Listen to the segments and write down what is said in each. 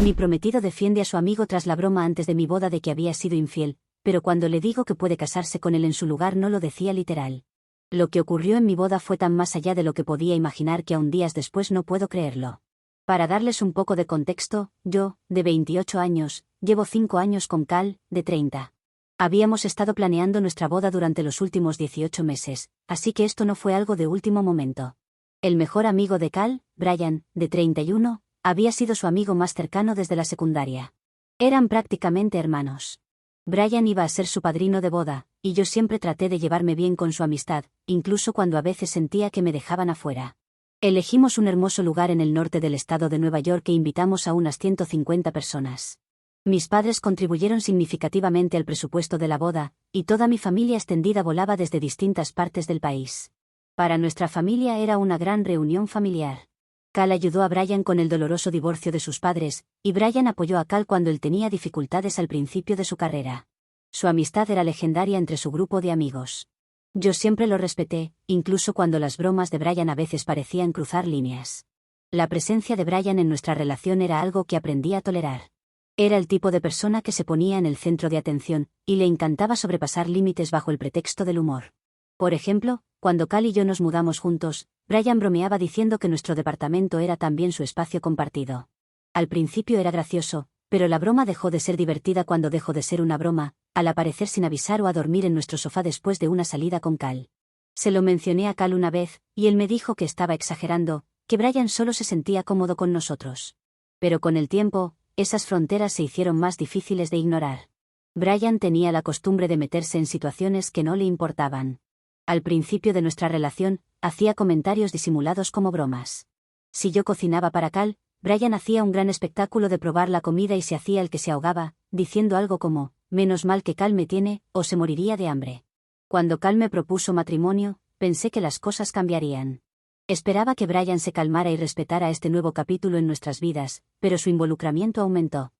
Mi prometido defiende a su amigo tras la broma antes de mi boda de que había sido infiel, pero cuando le digo que puede casarse con él en su lugar no lo decía literal. Lo que ocurrió en mi boda fue tan más allá de lo que podía imaginar que aún días después no puedo creerlo. Para darles un poco de contexto, yo, de 28 años, llevo 5 años con Cal, de 30. Habíamos estado planeando nuestra boda durante los últimos 18 meses, así que esto no fue algo de último momento. El mejor amigo de Cal, Brian, de 31, había sido su amigo más cercano desde la secundaria. Eran prácticamente hermanos. Brian iba a ser su padrino de boda, y yo siempre traté de llevarme bien con su amistad, incluso cuando a veces sentía que me dejaban afuera. Elegimos un hermoso lugar en el norte del estado de Nueva York e invitamos a unas 150 personas. Mis padres contribuyeron significativamente al presupuesto de la boda, y toda mi familia extendida volaba desde distintas partes del país. Para nuestra familia era una gran reunión familiar. Cal ayudó a Brian con el doloroso divorcio de sus padres, y Brian apoyó a Cal cuando él tenía dificultades al principio de su carrera. Su amistad era legendaria entre su grupo de amigos. Yo siempre lo respeté, incluso cuando las bromas de Brian a veces parecían cruzar líneas. La presencia de Brian en nuestra relación era algo que aprendí a tolerar. Era el tipo de persona que se ponía en el centro de atención, y le encantaba sobrepasar límites bajo el pretexto del humor. Por ejemplo, cuando Cal y yo nos mudamos juntos, Brian bromeaba diciendo que nuestro departamento era también su espacio compartido. Al principio era gracioso, pero la broma dejó de ser divertida cuando dejó de ser una broma, al aparecer sin avisar o a dormir en nuestro sofá después de una salida con Cal. Se lo mencioné a Cal una vez, y él me dijo que estaba exagerando, que Brian solo se sentía cómodo con nosotros. Pero con el tiempo, esas fronteras se hicieron más difíciles de ignorar. Brian tenía la costumbre de meterse en situaciones que no le importaban. Al principio de nuestra relación, hacía comentarios disimulados como bromas. Si yo cocinaba para Cal, Brian hacía un gran espectáculo de probar la comida y se hacía el que se ahogaba, diciendo algo como, menos mal que Cal me tiene, o se moriría de hambre. Cuando Cal me propuso matrimonio, pensé que las cosas cambiarían. Esperaba que Brian se calmara y respetara este nuevo capítulo en nuestras vidas, pero su involucramiento aumentó.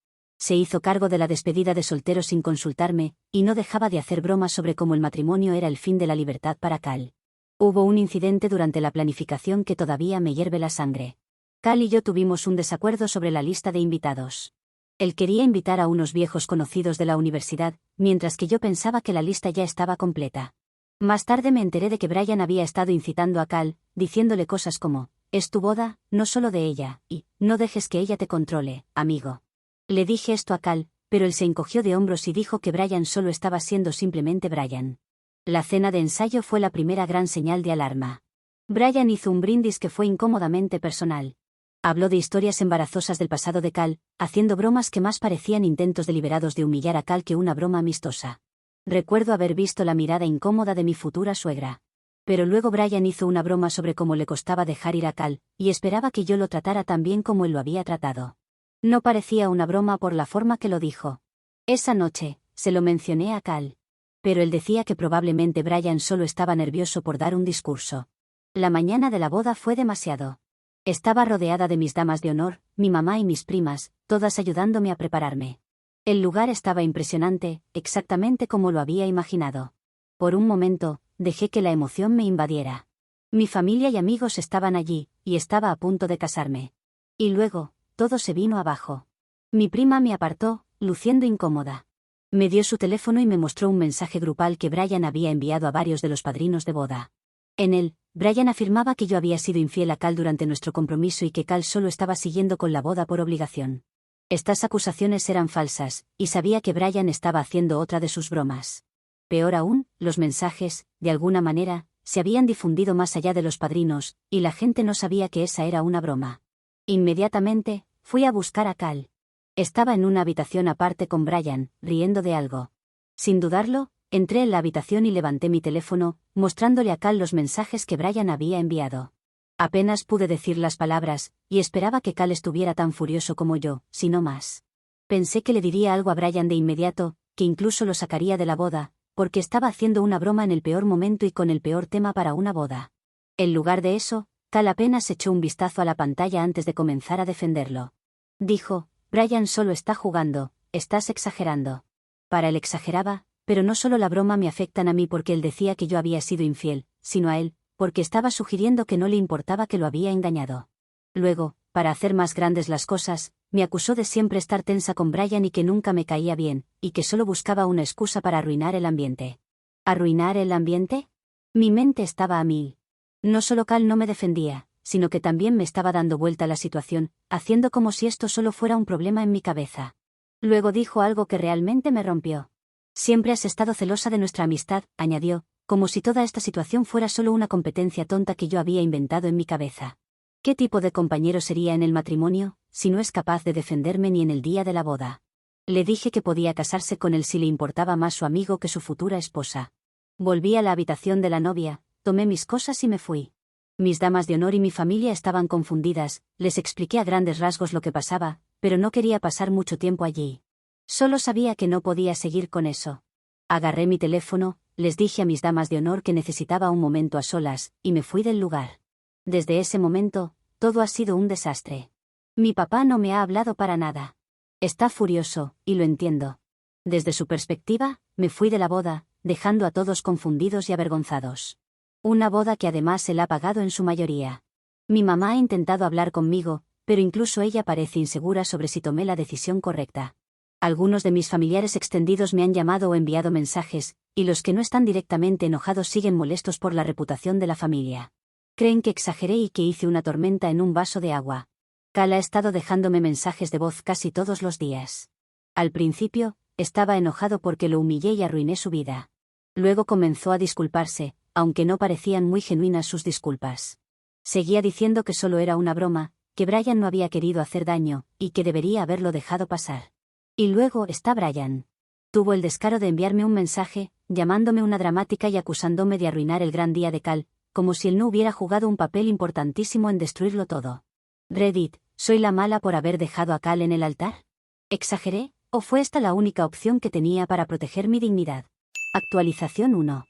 Se hizo cargo de la despedida de soltero sin consultarme, y no dejaba de hacer bromas sobre cómo el matrimonio era el fin de la libertad para Cal. Hubo un incidente durante la planificación que todavía me hierve la sangre. Cal y yo tuvimos un desacuerdo sobre la lista de invitados. Él quería invitar a unos viejos conocidos de la universidad, mientras que yo pensaba que la lista ya estaba completa. Más tarde me enteré de que Brian había estado incitando a Cal, diciéndole cosas como, es tu boda, no solo de ella, y, no dejes que ella te controle, amigo. Le dije esto a Cal, pero él se encogió de hombros y dijo que Brian solo estaba siendo simplemente Brian. La cena de ensayo fue la primera gran señal de alarma. Brian hizo un brindis que fue incómodamente personal. Habló de historias embarazosas del pasado de Cal, haciendo bromas que más parecían intentos deliberados de humillar a Cal que una broma amistosa. Recuerdo haber visto la mirada incómoda de mi futura suegra. Pero luego Brian hizo una broma sobre cómo le costaba dejar ir a Cal, y esperaba que yo lo tratara tan bien como él lo había tratado. No parecía una broma por la forma que lo dijo. Esa noche, se lo mencioné a Cal. Pero él decía que probablemente Brian solo estaba nervioso por dar un discurso. La mañana de la boda fue demasiado. Estaba rodeada de mis damas de honor, mi mamá y mis primas, todas ayudándome a prepararme. El lugar estaba impresionante, exactamente como lo había imaginado. Por un momento, dejé que la emoción me invadiera. Mi familia y amigos estaban allí, y estaba a punto de casarme. Y luego, todo se vino abajo. Mi prima me apartó, luciendo incómoda. Me dio su teléfono y me mostró un mensaje grupal que Brian había enviado a varios de los padrinos de boda. En él, Brian afirmaba que yo había sido infiel a Cal durante nuestro compromiso y que Cal solo estaba siguiendo con la boda por obligación. Estas acusaciones eran falsas, y sabía que Brian estaba haciendo otra de sus bromas. Peor aún, los mensajes, de alguna manera, se habían difundido más allá de los padrinos, y la gente no sabía que esa era una broma. Inmediatamente, fui a buscar a Cal. Estaba en una habitación aparte con Brian, riendo de algo. Sin dudarlo, entré en la habitación y levanté mi teléfono, mostrándole a Cal los mensajes que Brian había enviado. Apenas pude decir las palabras, y esperaba que Cal estuviera tan furioso como yo, si no más. Pensé que le diría algo a Brian de inmediato, que incluso lo sacaría de la boda, porque estaba haciendo una broma en el peor momento y con el peor tema para una boda. En lugar de eso, Cal apenas echó un vistazo a la pantalla antes de comenzar a defenderlo. Dijo, Brian solo está jugando, estás exagerando. Para él exageraba, pero no solo la broma me afectan a mí porque él decía que yo había sido infiel, sino a él, porque estaba sugiriendo que no le importaba que lo había engañado. Luego, para hacer más grandes las cosas, me acusó de siempre estar tensa con Brian y que nunca me caía bien, y que solo buscaba una excusa para arruinar el ambiente. ¿Arruinar el ambiente? Mi mente estaba a mil. No solo Cal no me defendía, sino que también me estaba dando vuelta la situación, haciendo como si esto solo fuera un problema en mi cabeza. Luego dijo algo que realmente me rompió. Siempre has estado celosa de nuestra amistad, añadió, como si toda esta situación fuera solo una competencia tonta que yo había inventado en mi cabeza. ¿Qué tipo de compañero sería en el matrimonio, si no es capaz de defenderme ni en el día de la boda? Le dije que podía casarse con él si le importaba más su amigo que su futura esposa. Volví a la habitación de la novia, tomé mis cosas y me fui. Mis damas de honor y mi familia estaban confundidas, les expliqué a grandes rasgos lo que pasaba, pero no quería pasar mucho tiempo allí. Solo sabía que no podía seguir con eso. Agarré mi teléfono, les dije a mis damas de honor que necesitaba un momento a solas, y me fui del lugar. Desde ese momento, todo ha sido un desastre. Mi papá no me ha hablado para nada. Está furioso, y lo entiendo. Desde su perspectiva, me fui de la boda, dejando a todos confundidos y avergonzados. Una boda que además él ha pagado en su mayoría. Mi mamá ha intentado hablar conmigo, pero incluso ella parece insegura sobre si tomé la decisión correcta. Algunos de mis familiares extendidos me han llamado o enviado mensajes, y los que no están directamente enojados siguen molestos por la reputación de la familia. Creen que exageré y que hice una tormenta en un vaso de agua. Cal ha estado dejándome mensajes de voz casi todos los días. Al principio, estaba enojado porque lo humillé y arruiné su vida. Luego comenzó a disculparse, aunque no parecían muy genuinas sus disculpas. Seguía diciendo que solo era una broma, que Brian no había querido hacer daño, y que debería haberlo dejado pasar. Y luego está Brian. Tuvo el descaro de enviarme un mensaje, llamándome una dramática y acusándome de arruinar el gran día de Cal, como si él no hubiera jugado un papel importantísimo en destruirlo todo. Reddit, ¿soy la mala por haber dejado a Cal en el altar? ¿Exageré, o fue esta la única opción que tenía para proteger mi dignidad? Actualización 1.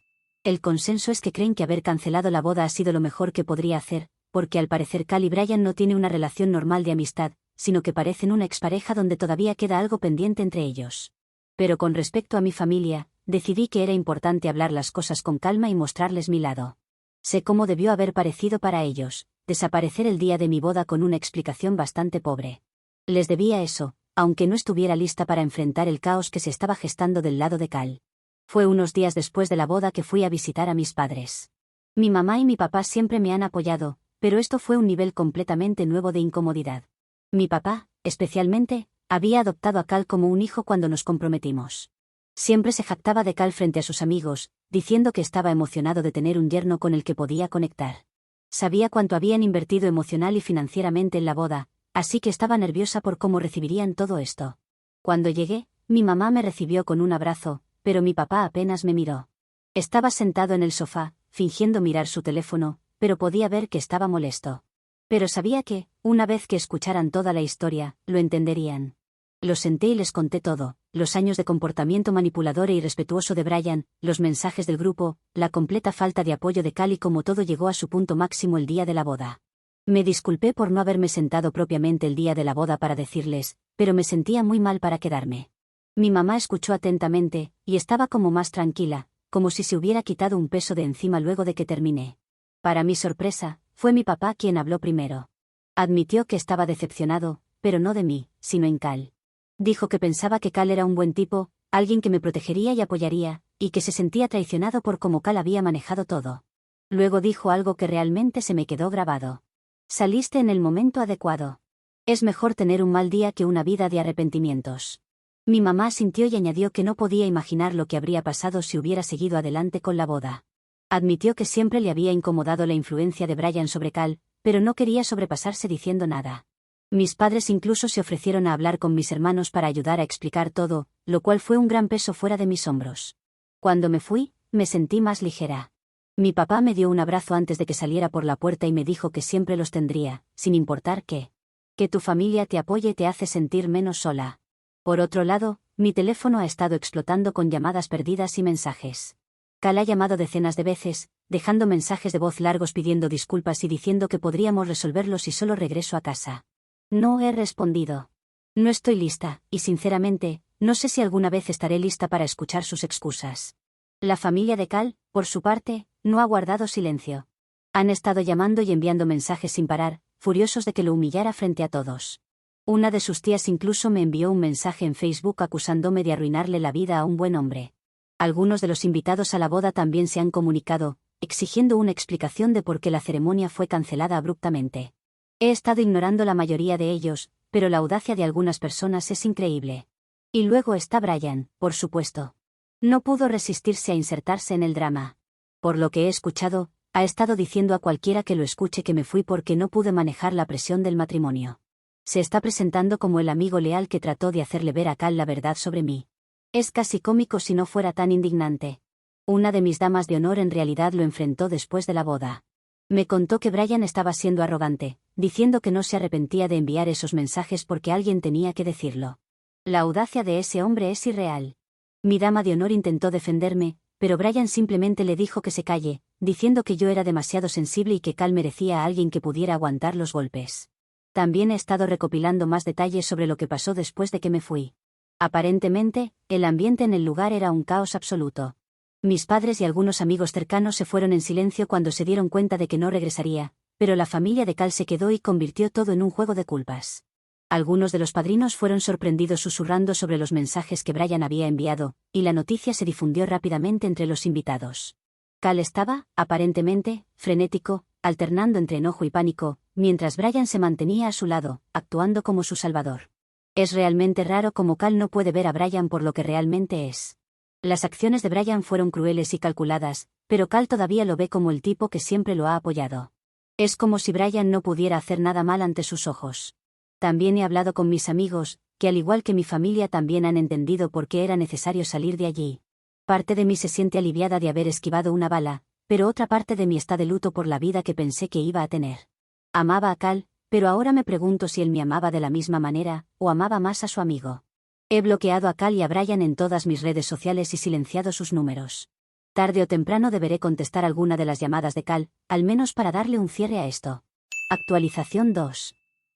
El consenso es que creen que haber cancelado la boda ha sido lo mejor que podría hacer, porque al parecer Cal y Brian no tienen una relación normal de amistad, sino que parecen una expareja donde todavía queda algo pendiente entre ellos. Pero con respecto a mi familia, decidí que era importante hablar las cosas con calma y mostrarles mi lado. Sé cómo debió haber parecido para ellos, desaparecer el día de mi boda con una explicación bastante pobre. Les debía eso, aunque no estuviera lista para enfrentar el caos que se estaba gestando del lado de Cal. Fue unos días después de la boda que fui a visitar a mis padres. Mi mamá y mi papá siempre me han apoyado, pero esto fue un nivel completamente nuevo de incomodidad. Mi papá, especialmente, había adoptado a Cal como un hijo cuando nos comprometimos. Siempre se jactaba de Cal frente a sus amigos, diciendo que estaba emocionado de tener un yerno con el que podía conectar. Sabía cuánto habían invertido emocional y financieramente en la boda, así que estaba nerviosa por cómo recibirían todo esto. Cuando llegué, mi mamá me recibió con un abrazo, pero mi papá apenas me miró. Estaba sentado en el sofá, fingiendo mirar su teléfono, pero podía ver que estaba molesto. Pero sabía que, una vez que escucharan toda la historia, lo entenderían. Lo senté y les conté todo, los años de comportamiento manipulador e irrespetuoso de Brian, los mensajes del grupo, la completa falta de apoyo de Cal y cómo todo llegó a su punto máximo el día de la boda. Me disculpé por no haberme sentado propiamente el día de la boda para decirles, pero me sentía muy mal para quedarme. Mi mamá escuchó atentamente, y estaba como más tranquila, como si se hubiera quitado un peso de encima luego de que terminé. Para mi sorpresa, fue mi papá quien habló primero. Admitió que estaba decepcionado, pero no de mí, sino en Cal. Dijo que pensaba que Cal era un buen tipo, alguien que me protegería y apoyaría, y que se sentía traicionado por cómo Cal había manejado todo. Luego dijo algo que realmente se me quedó grabado. Saliste en el momento adecuado. Es mejor tener un mal día que una vida de arrepentimientos. Mi mamá asintió y añadió que no podía imaginar lo que habría pasado si hubiera seguido adelante con la boda. Admitió que siempre le había incomodado la influencia de Brian sobre Cal, pero no quería sobrepasarse diciendo nada. Mis padres incluso se ofrecieron a hablar con mis hermanos para ayudar a explicar todo, lo cual fue un gran peso fuera de mis hombros. Cuando me fui, me sentí más ligera. Mi papá me dio un abrazo antes de que saliera por la puerta y me dijo que siempre los tendría, sin importar qué. Que tu familia te apoye te hace sentir menos sola. Por otro lado, mi teléfono ha estado explotando con llamadas perdidas y mensajes. Cal ha llamado decenas de veces, dejando mensajes de voz largos pidiendo disculpas y diciendo que podríamos resolverlo si solo regreso a casa. No he respondido. No estoy lista, y sinceramente, no sé si alguna vez estaré lista para escuchar sus excusas. La familia de Cal, por su parte, no ha guardado silencio. Han estado llamando y enviando mensajes sin parar, furiosos de que lo humillara frente a todos. Una de sus tías incluso me envió un mensaje en Facebook acusándome de arruinarle la vida a un buen hombre. Algunos de los invitados a la boda también se han comunicado, exigiendo una explicación de por qué la ceremonia fue cancelada abruptamente. He estado ignorando la mayoría de ellos, pero la audacia de algunas personas es increíble. Y luego está Brian, por supuesto. No pudo resistirse a insertarse en el drama. Por lo que he escuchado, ha estado diciendo a cualquiera que lo escuche que me fui porque no pude manejar la presión del matrimonio. Se está presentando como el amigo leal que trató de hacerle ver a Cal la verdad sobre mí. Es casi cómico si no fuera tan indignante. Una de mis damas de honor en realidad lo enfrentó después de la boda. Me contó que Brian estaba siendo arrogante, diciendo que no se arrepentía de enviar esos mensajes porque alguien tenía que decirlo. La audacia de ese hombre es irreal. Mi dama de honor intentó defenderme, pero Brian simplemente le dijo que se calle, diciendo que yo era demasiado sensible y que Cal merecía a alguien que pudiera aguantar los golpes. También he estado recopilando más detalles sobre lo que pasó después de que me fui. Aparentemente, el ambiente en el lugar era un caos absoluto. Mis padres y algunos amigos cercanos se fueron en silencio cuando se dieron cuenta de que no regresaría, pero la familia de Cal se quedó y convirtió todo en un juego de culpas. Algunos de los padrinos fueron sorprendidos susurrando sobre los mensajes que Brian había enviado, y la noticia se difundió rápidamente entre los invitados. Cal estaba, aparentemente, frenético, alternando entre enojo y pánico, mientras Brian se mantenía a su lado, actuando como su salvador. Es realmente raro cómo Cal no puede ver a Brian por lo que realmente es. Las acciones de Brian fueron crueles y calculadas, pero Cal todavía lo ve como el tipo que siempre lo ha apoyado. Es como si Brian no pudiera hacer nada mal ante sus ojos. También he hablado con mis amigos, que al igual que mi familia también han entendido por qué era necesario salir de allí. Parte de mí se siente aliviada de haber esquivado una bala, pero otra parte de mí está de luto por la vida que pensé que iba a tener. Amaba a Cal, pero ahora me pregunto si él me amaba de la misma manera, o amaba más a su amigo. He bloqueado a Cal y a Brian en todas mis redes sociales y silenciado sus números. Tarde o temprano deberé contestar alguna de las llamadas de Cal, al menos para darle un cierre a esto. Actualización 2.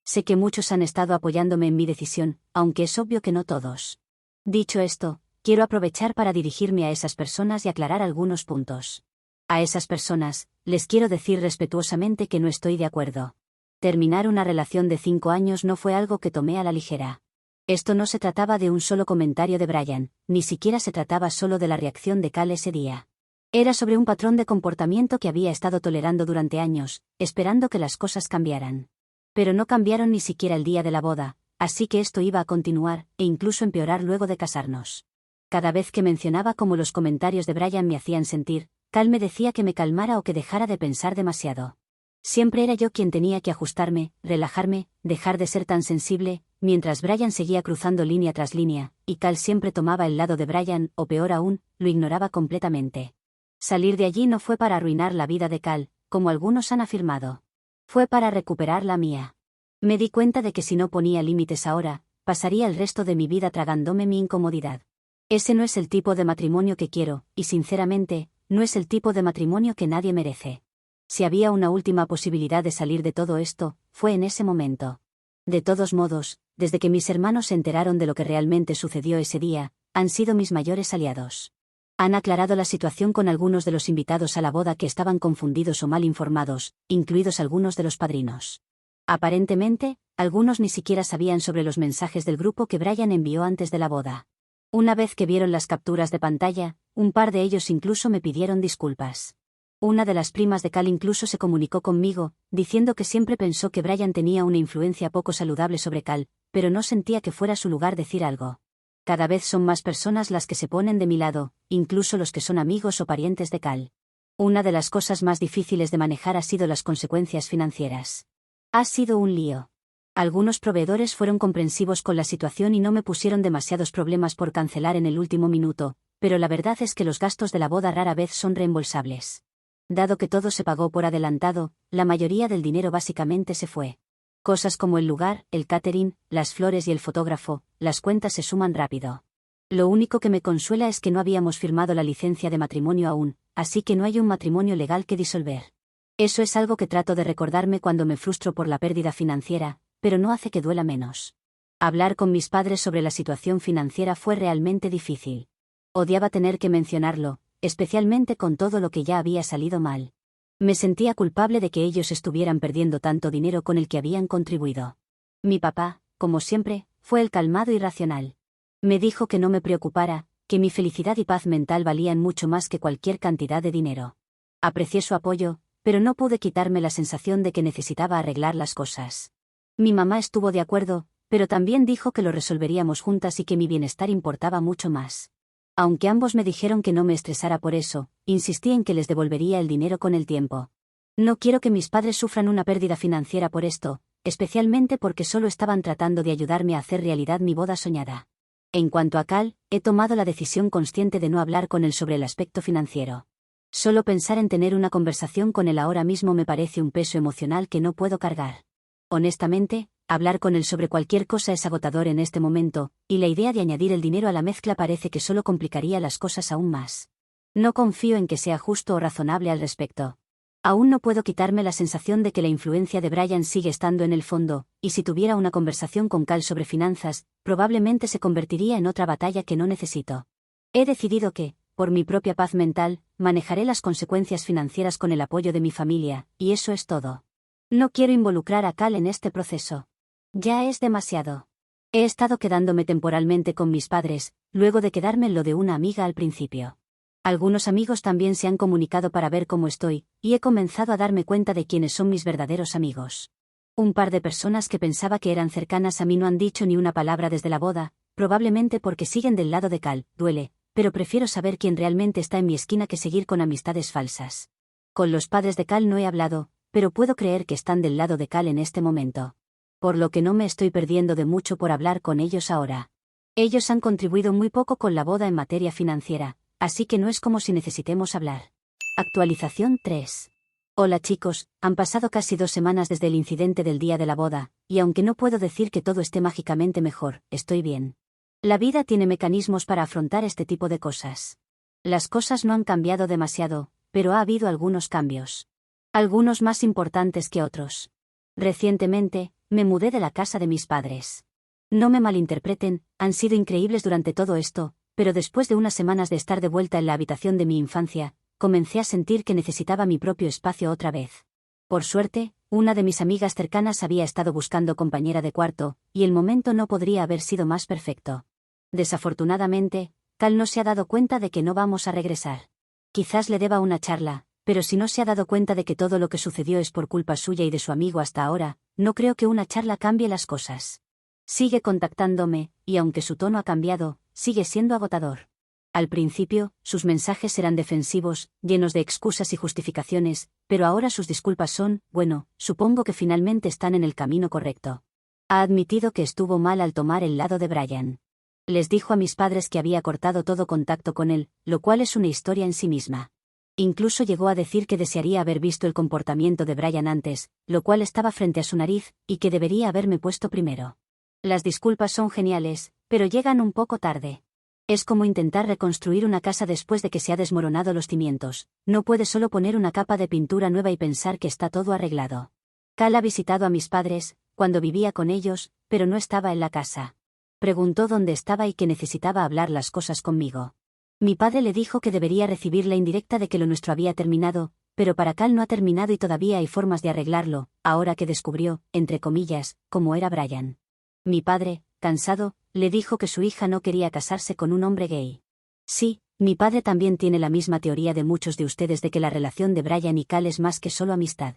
Sé que muchos han estado apoyándome en mi decisión, aunque es obvio que no todos. Dicho esto, quiero aprovechar para dirigirme a esas personas y aclarar algunos puntos. A esas personas, les quiero decir respetuosamente que no estoy de acuerdo. Terminar una relación de 5 años no fue algo que tomé a la ligera. Esto no se trataba de un solo comentario de Brian, ni siquiera se trataba solo de la reacción de Cal ese día. Era sobre un patrón de comportamiento que había estado tolerando durante años, esperando que las cosas cambiaran. Pero no cambiaron ni siquiera el día de la boda, así que esto iba a continuar, e incluso empeorar luego de casarnos. Cada vez que mencionaba cómo los comentarios de Brian me hacían sentir, Cal me decía que me calmara o que dejara de pensar demasiado. Siempre era yo quien tenía que ajustarme, relajarme, dejar de ser tan sensible, mientras Brian seguía cruzando línea tras línea, y Cal siempre tomaba el lado de Brian, o peor aún, lo ignoraba completamente. Salir de allí no fue para arruinar la vida de Cal, como algunos han afirmado. Fue para recuperar la mía. Me di cuenta de que si no ponía límites ahora, pasaría el resto de mi vida tragándome mi incomodidad. Ese no es el tipo de matrimonio que quiero, y sinceramente, no es el tipo de matrimonio que nadie merece. Si había una última posibilidad de salir de todo esto, fue en ese momento. De todos modos, desde que mis hermanos se enteraron de lo que realmente sucedió ese día, han sido mis mayores aliados. Han aclarado la situación con algunos de los invitados a la boda que estaban confundidos o mal informados, incluidos algunos de los padrinos. Aparentemente, algunos ni siquiera sabían sobre los mensajes del grupo que Brian envió antes de la boda. Una vez que vieron las capturas de pantalla, un par de ellos incluso me pidieron disculpas. Una de las primas de Cal incluso se comunicó conmigo, diciendo que siempre pensó que Brian tenía una influencia poco saludable sobre Cal, pero no sentía que fuera su lugar decir algo. Cada vez son más personas las que se ponen de mi lado, incluso los que son amigos o parientes de Cal. Una de las cosas más difíciles de manejar ha sido las consecuencias financieras. Ha sido un lío. Algunos proveedores fueron comprensivos con la situación y no me pusieron demasiados problemas por cancelar en el último minuto, pero la verdad es que los gastos de la boda rara vez son reembolsables. Dado que todo se pagó por adelantado, la mayoría del dinero básicamente se fue. Cosas como el lugar, el catering, las flores y el fotógrafo, las cuentas se suman rápido. Lo único que me consuela es que no habíamos firmado la licencia de matrimonio aún, así que no hay un matrimonio legal que disolver. Eso es algo que trato de recordarme cuando me frustro por la pérdida financiera, pero no hace que duela menos. Hablar con mis padres sobre la situación financiera fue realmente difícil. Odiaba tener que mencionarlo, especialmente con todo lo que ya había salido mal. Me sentía culpable de que ellos estuvieran perdiendo tanto dinero con el que habían contribuido. Mi papá, como siempre, fue el calmado y racional. Me dijo que no me preocupara, que mi felicidad y paz mental valían mucho más que cualquier cantidad de dinero. Aprecié su apoyo, pero no pude quitarme la sensación de que necesitaba arreglar las cosas. Mi mamá estuvo de acuerdo, pero también dijo que lo resolveríamos juntas y que mi bienestar importaba mucho más. Aunque ambos me dijeron que no me estresara por eso, insistí en que les devolvería el dinero con el tiempo. No quiero que mis padres sufran una pérdida financiera por esto, especialmente porque solo estaban tratando de ayudarme a hacer realidad mi boda soñada. En cuanto a Cal, he tomado la decisión consciente de no hablar con él sobre el aspecto financiero. Solo pensar en tener una conversación con él ahora mismo me parece un peso emocional que no puedo cargar. Honestamente, hablar con él sobre cualquier cosa es agotador en este momento, y la idea de añadir el dinero a la mezcla parece que solo complicaría las cosas aún más. No confío en que sea justo o razonable al respecto. Aún no puedo quitarme la sensación de que la influencia de Brian sigue estando en el fondo, y si tuviera una conversación con Cal sobre finanzas, probablemente se convertiría en otra batalla que no necesito. He decidido que, por mi propia paz mental, manejaré las consecuencias financieras con el apoyo de mi familia, y eso es todo. No quiero involucrar a Cal en este proceso. Ya es demasiado. He estado quedándome temporalmente con mis padres, luego de quedarme en lo de una amiga al principio. Algunos amigos también se han comunicado para ver cómo estoy, y he comenzado a darme cuenta de quiénes son mis verdaderos amigos. Un par de personas que pensaba que eran cercanas a mí no han dicho ni una palabra desde la boda, probablemente porque siguen del lado de Cal. Duele, pero prefiero saber quién realmente está en mi esquina que seguir con amistades falsas. Con los padres de Cal no he hablado, pero puedo creer que están del lado de Cal en este momento. Por lo que no me estoy perdiendo de mucho por hablar con ellos ahora. Ellos han contribuido muy poco con la boda en materia financiera, así que no es como si necesitemos hablar. Actualización 3. Hola chicos, han pasado casi 2 semanas desde el incidente del día de la boda, y aunque no puedo decir que todo esté mágicamente mejor, estoy bien. La vida tiene mecanismos para afrontar este tipo de cosas. Las cosas no han cambiado demasiado, pero ha habido algunos cambios. Algunos más importantes que otros. Recientemente, me mudé de la casa de mis padres. No me malinterpreten, han sido increíbles durante todo esto, pero después de unas semanas de estar de vuelta en la habitación de mi infancia, comencé a sentir que necesitaba mi propio espacio otra vez. Por suerte, una de mis amigas cercanas había estado buscando compañera de cuarto, y el momento no podría haber sido más perfecto. Desafortunadamente, Cal no se ha dado cuenta de que no vamos a regresar. Quizás le deba una charla, pero si no se ha dado cuenta de que todo lo que sucedió es por culpa suya y de su amigo hasta ahora, no creo que una charla cambie las cosas. Sigue contactándome, y aunque su tono ha cambiado, sigue siendo agotador. Al principio, sus mensajes eran defensivos, llenos de excusas y justificaciones, pero ahora sus disculpas son, bueno, supongo que finalmente están en el camino correcto. Ha admitido que estuvo mal al tomar el lado de Brian. Les dijo a mis padres que había cortado todo contacto con él, lo cual es una historia en sí misma. Incluso llegó a decir que desearía haber visto el comportamiento de Brian antes, lo cual estaba frente a su nariz, y que debería haberme puesto primero. Las disculpas son geniales, pero llegan un poco tarde. Es como intentar reconstruir una casa después de que se ha desmoronado los cimientos. No puedes solo poner una capa de pintura nueva y pensar que está todo arreglado. Cal ha visitado a mis padres, cuando vivía con ellos, pero no estaba en la casa. Preguntó dónde estaba y que necesitaba hablar las cosas conmigo. Mi padre le dijo que debería recibir la indirecta de que lo nuestro había terminado, pero para Cal no ha terminado y todavía hay formas de arreglarlo, ahora que descubrió, entre comillas, cómo era Brian. Mi padre, cansado, le dijo que su hija no quería casarse con un hombre gay. Sí, mi padre también tiene la misma teoría de muchos de ustedes de que la relación de Brian y Cal es más que solo amistad.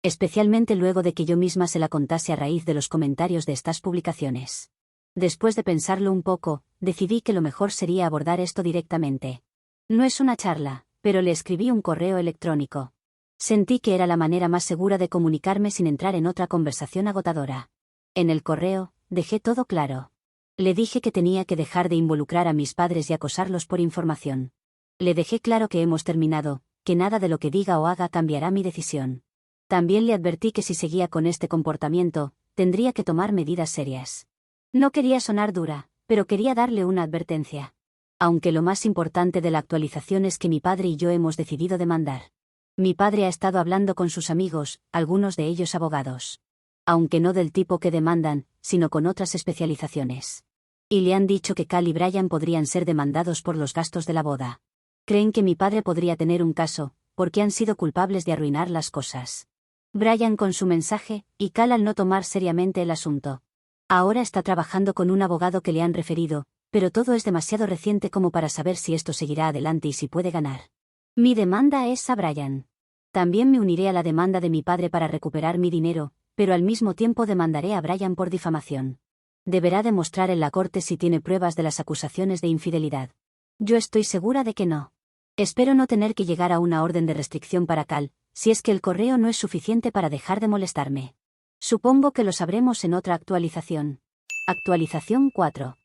Especialmente luego de que yo misma se la contase a raíz de los comentarios de estas publicaciones. Después de pensarlo un poco, decidí que lo mejor sería abordar esto directamente. No es una charla, pero le escribí un correo electrónico. Sentí que era la manera más segura de comunicarme sin entrar en otra conversación agotadora. En el correo, dejé todo claro. Le dije que tenía que dejar de involucrar a mis padres y acosarlos por información. Le dejé claro que hemos terminado, que nada de lo que diga o haga cambiará mi decisión. También le advertí que si seguía con este comportamiento, tendría que tomar medidas serias. No quería sonar dura, pero quería darle una advertencia. Aunque lo más importante de la actualización es que mi padre y yo hemos decidido demandar. Mi padre ha estado hablando con sus amigos, algunos de ellos abogados. Aunque no del tipo que demandan, sino con otras especializaciones. Y le han dicho que Cal y Brian podrían ser demandados por los gastos de la boda. Creen que mi padre podría tener un caso, porque han sido culpables de arruinar las cosas. Brian con su mensaje, y Cal al no tomar seriamente el asunto. Ahora está trabajando con un abogado que le han referido, pero todo es demasiado reciente como para saber si esto seguirá adelante y si puede ganar. Mi demanda es a Brian. También me uniré a la demanda de mi padre para recuperar mi dinero, pero al mismo tiempo demandaré a Brian por difamación. Deberá demostrar en la corte si tiene pruebas de las acusaciones de infidelidad. Yo estoy segura de que no. Espero no tener que llegar a una orden de restricción para Cal, si es que el correo no es suficiente para dejar de molestarme. Supongo que lo sabremos en otra actualización. Actualización 4.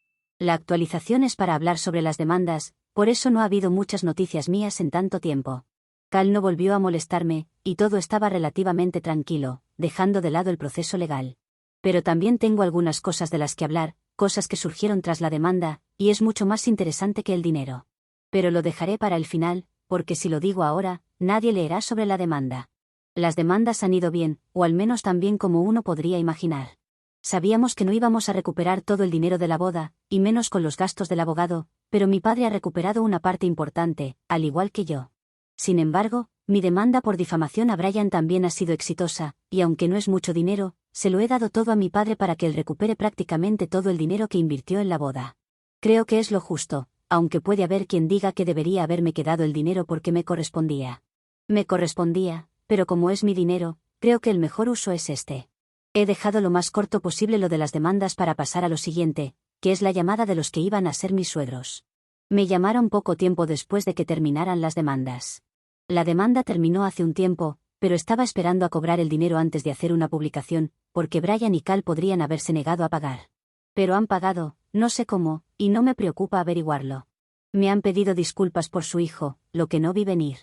La actualización es para hablar sobre las demandas, por eso no ha habido muchas noticias mías en tanto tiempo. Cal no volvió a molestarme, y todo estaba relativamente tranquilo, dejando de lado el proceso legal. Pero también tengo algunas cosas de las que hablar, cosas que surgieron tras la demanda, y es mucho más interesante que el dinero. Pero lo dejaré para el final, porque si lo digo ahora, nadie leerá sobre la demanda. Las demandas han ido bien, o al menos tan bien como uno podría imaginar. Sabíamos que no íbamos a recuperar todo el dinero de la boda, y menos con los gastos del abogado, pero mi padre ha recuperado una parte importante, al igual que yo. Sin embargo, mi demanda por difamación a Brian también ha sido exitosa, y aunque no es mucho dinero, se lo he dado todo a mi padre para que él recupere prácticamente todo el dinero que invirtió en la boda. Creo que es lo justo, aunque puede haber quien diga que debería haberme quedado el dinero porque me correspondía. Me correspondía, pero como es mi dinero, creo que el mejor uso es este. He dejado lo más corto posible lo de las demandas para pasar a lo siguiente, que es la llamada de los que iban a ser mis suegros. Me llamaron poco tiempo después de que terminaran las demandas. La demanda terminó hace un tiempo, pero estaba esperando a cobrar el dinero antes de hacer una publicación, porque Brian y Cal podrían haberse negado a pagar. Pero han pagado, no sé cómo, y no me preocupa averiguarlo. Me han pedido disculpas por su hijo, lo que no vi venir.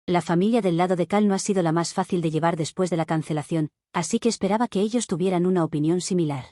La familia del lado de Cal no ha sido la más fácil de llevar después de la cancelación, así que esperaba que ellos tuvieran una opinión similar.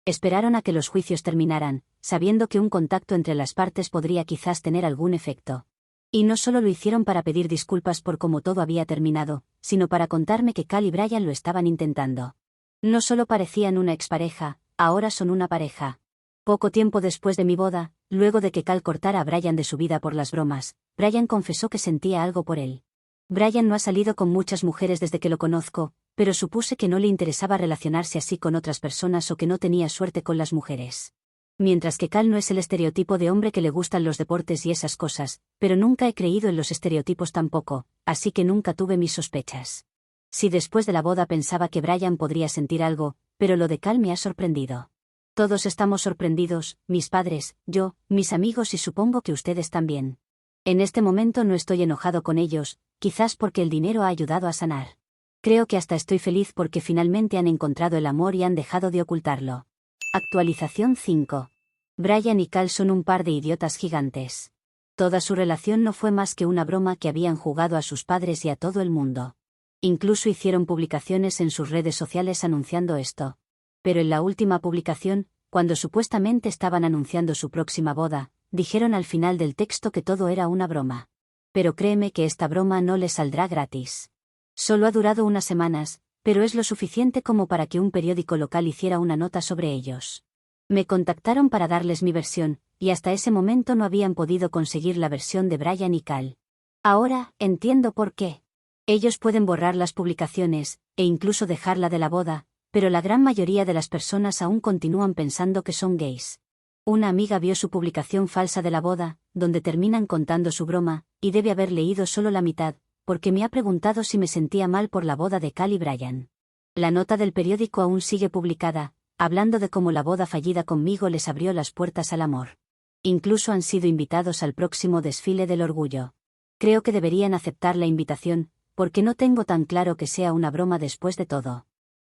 Esperaron a que los juicios terminaran, sabiendo que un contacto entre las partes podría quizás tener algún efecto. Y no solo lo hicieron para pedir disculpas por cómo todo había terminado, sino para contarme que Cal y Brian lo estaban intentando. No solo parecían una expareja, ahora son una pareja. Poco tiempo después de mi boda, luego de que Cal cortara a Brian de su vida por las bromas, Brian confesó que sentía algo por él. Brian no ha salido con muchas mujeres desde que lo conozco, pero supuse que no le interesaba relacionarse así con otras personas o que no tenía suerte con las mujeres. Mientras que Cal no es el estereotipo de hombre que le gustan los deportes y esas cosas, pero nunca he creído en los estereotipos tampoco, así que nunca tuve mis sospechas. Sí, después de la boda pensaba que Brian podría sentir algo, pero lo de Cal me ha sorprendido. Todos estamos sorprendidos, mis padres, yo, mis amigos y supongo que ustedes también. En este momento no estoy enojado con ellos, quizás porque el dinero ha ayudado a sanar. Creo que hasta estoy feliz porque finalmente han encontrado el amor y han dejado de ocultarlo. Actualización 5. Brian y Cal son un par de idiotas gigantes. Toda su relación no fue más que una broma que habían jugado a sus padres y a todo el mundo. Incluso hicieron publicaciones en sus redes sociales anunciando esto. Pero en la última publicación, cuando supuestamente estaban anunciando su próxima boda, dijeron al final del texto que todo era una broma. Pero créeme que esta broma no les saldrá gratis. Solo ha durado unas semanas, pero es lo suficiente como para que un periódico local hiciera una nota sobre ellos. Me contactaron para darles mi versión, y hasta ese momento no habían podido conseguir la versión de Brian y Cal. Ahora, entiendo por qué. Ellos pueden borrar las publicaciones, e incluso dejarla de la boda, pero la gran mayoría de las personas aún continúan pensando que son gays. Una amiga vio su publicación falsa de la boda, donde terminan contando su broma, y debe haber leído solo la mitad, porque me ha preguntado si me sentía mal por la boda de Cal y Brian. La nota del periódico aún sigue publicada, hablando de cómo la boda fallida conmigo les abrió las puertas al amor. Incluso han sido invitados al próximo desfile del orgullo. Creo que deberían aceptar la invitación, porque no tengo tan claro que sea una broma después de todo.